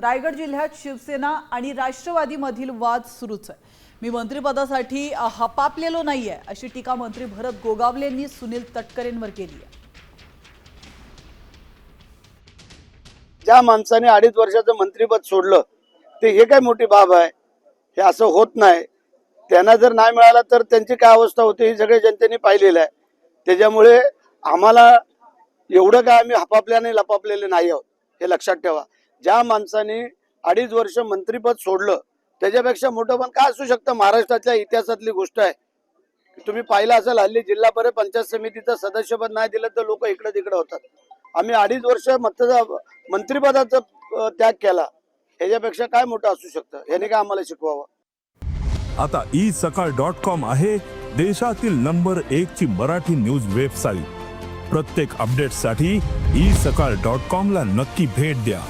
रायगड जिल्ह्यात शिवसेना आणि राष्ट्रवादीमधील वाद सुरूच आहे। मी मंत्रिपदासाठी हपापलेलो नाहीये अशी टीका मंत्री भरत गोगावलेंनी सुनील तटकरेंवर केली आहे। ज्या माणसाने 2.5 वर्षाचं मंत्रिपद सोडलं ते हे काय मोठी बाब आहे? हे असं होत नाही। त्यांना जर नाही मिळाला तर त्यांची काय अवस्था होते हे सगळे जनतेने पाहिलेलं आहे। त्याच्यामुळे आम्हाला एवढं काय आम्ही हपापल्याने लपापलेले नाही आहोत हे लक्षात ठेवा। ज्या माणसाने 2.5 वर्ष मंत्रिपद सोडलं त्याच्यापेक्षा मोठं पण काय असू शकतं? महाराष्ट्राच्या इतिहासातली गोष्ट आहे। तुम्ही पाहिलं असेल हल्ली जिल्हा परिषद पंचायत समितीचं सदस्यपद नाही दिलं तर लोक इकडे तिकडे होतात। आम्ही 2.5 वर्ष मंत्रिपदाचा त्याग केला, ह्याच्यापेक्षा काय मोठं असू शकतं? याने काय आम्हाला शिकवावं? आता isakal.com आहे देशातील नंबर 1 ची मराठी न्यूज वेबसाईट। प्रत्येक अपडेटसाठी isakal.com ला नक्की भेट द्या।